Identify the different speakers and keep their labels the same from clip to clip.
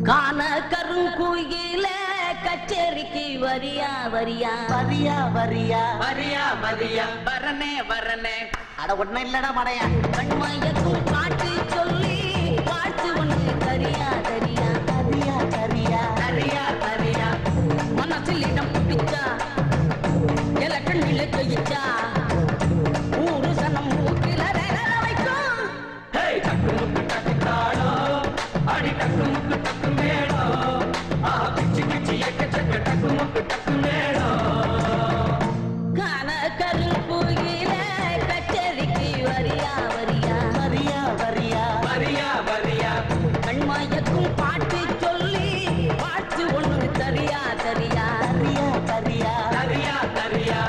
Speaker 1: காண கருங்குயில கச்சேரிக்கு வரியா வரியா
Speaker 2: வரியா வரியா
Speaker 3: வரியா வரியா வரனே வரனே.
Speaker 2: அட ஒன்னும் இல்லடா மடையா.
Speaker 1: கண்மயக்கும் பாட்டு சொல்லி பாட்டு ஒண்ணு தரியா தரியா
Speaker 2: தரியா தரியா
Speaker 3: தரியா தரியா.
Speaker 1: மனசில் இடம் பிடிச்சா எல கண்ணில ஜெயிச்சா ஊரு சனம் ஊக்கில வைக்கும்.
Speaker 3: டக்கு முக்கு டக்கு தாளம் அடி டக்கு முக்கு டக்கு மேளம். பிச்சு பிச்சு எக்கச்சக்க டக்கு முக்கு டக்கு மேளம்.
Speaker 1: காண கருங்குயில கச்சேரிக்கு வரியா வரியா
Speaker 2: வரியா வரியா
Speaker 3: வரியா வரியா.
Speaker 1: கண்மயக்கும் பாட்டு சொல்லி பாட்டு ஒண்ணு தரியா தரியா
Speaker 2: தரியா தரியா
Speaker 3: தரியா தரியா.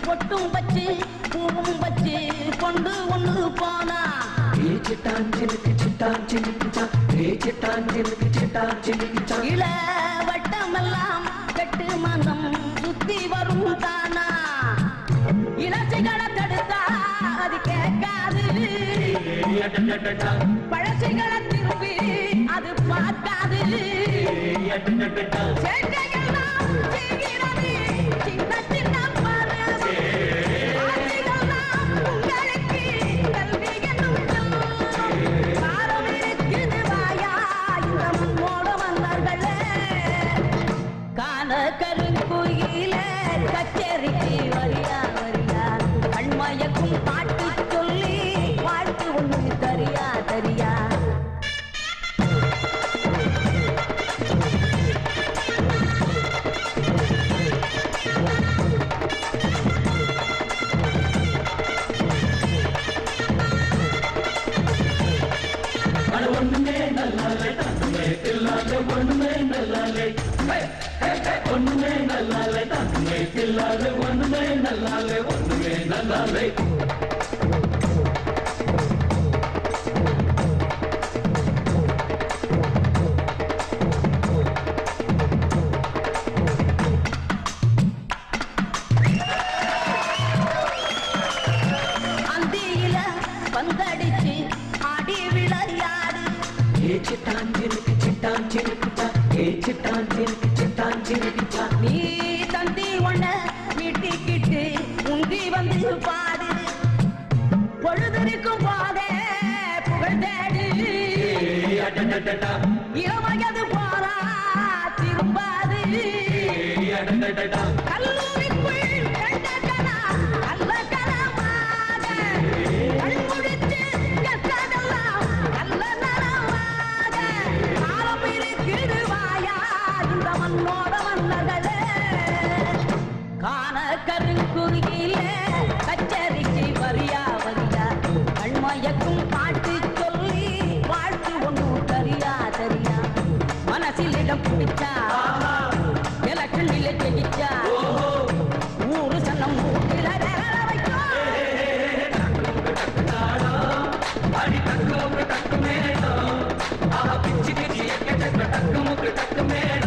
Speaker 1: பொட்டும் வச்சு பூவும் வச்சு கொண்டு ஒண்ணு போனா
Speaker 3: சிட்டான் சிலுக்கு சிட்டான் சிலுக்குச்சா. சிட்டான் சிலுக்கு சிட்டான் சிலுக்குச்சா.
Speaker 1: இள வட்டமெல்லாம் கெட்டு மனம் சுத்தி வரும் தானா இளச்சிகளை தடுத்தா அது கேட்காது பழசிகளை திரும்பி அது பார்க்காது சேட்டையெல்லாம் செய்கிறது சின்ன சின்ன மனசு. ஆசைகள்லாம் உங்களுக்கு கல்வி என்னும் காலம் இருக்குது வாயா இந்த மண்ணோட மன்னர்களே. காண கருங்குயில கச்சேரிக்கு வரியா வரியா கண்மயக்கும் பாட்டு சொல்லி வாழ்த்து ஒண்ணு தரியா தரியா.
Speaker 3: ஒண்ணுமே நல்லாலே தன்னுமே இல்லாத ஒண்ணுமே நல்லாலே. ஒண்ணுமே நல்லாலே தன்னுமே இல்லாத ஒண்ணுமே நல்லாலே ஒண்ணுமே நல்லாலே.
Speaker 1: அந்தியில பந்தடிச்சு ஆடி விளையாடு
Speaker 3: சிட்டான் சிலுக்கு சிட்டான் சிலுக்குச்சா. சிட்டான் சிலுக்கு சிட்டான் சிலுக்குச்சா.
Speaker 1: நீ தந்தி ஒண்ண வீட்டிக்கிட்டு உந்தி வந்து பாடு பொழுதறிக்கும் போதே புகழ் தேடு இளவயது போறா திரும்பாது கல்லூரிக்குள் கண்ட கலா அல்ல கலமாக கண்முடிச்சு கற்றதெல்லாம் அல்ல நலமாக காலம் இருக்குது வாயா இந்த மண்ணோட மன்னர்களே. காண கருங்குயில கச்சேரிக்கு வரியா வரியா கண்மயக்கும் பாட்டு சொல்லி வாழ்த்து ஒண்ணு தரியா தரியா மனசில் இடம் பிடிச்சா எல கண்ணில ஜெயிச்சா ஊரு சனம் ஊட்டில வைக்கும்.
Speaker 3: அடி டக்கு முக்கு டக்கு மேளம். பிச்சு பிச்சு எக்கச்சக்க டக்கு முக்கு டக்கு மேளம்.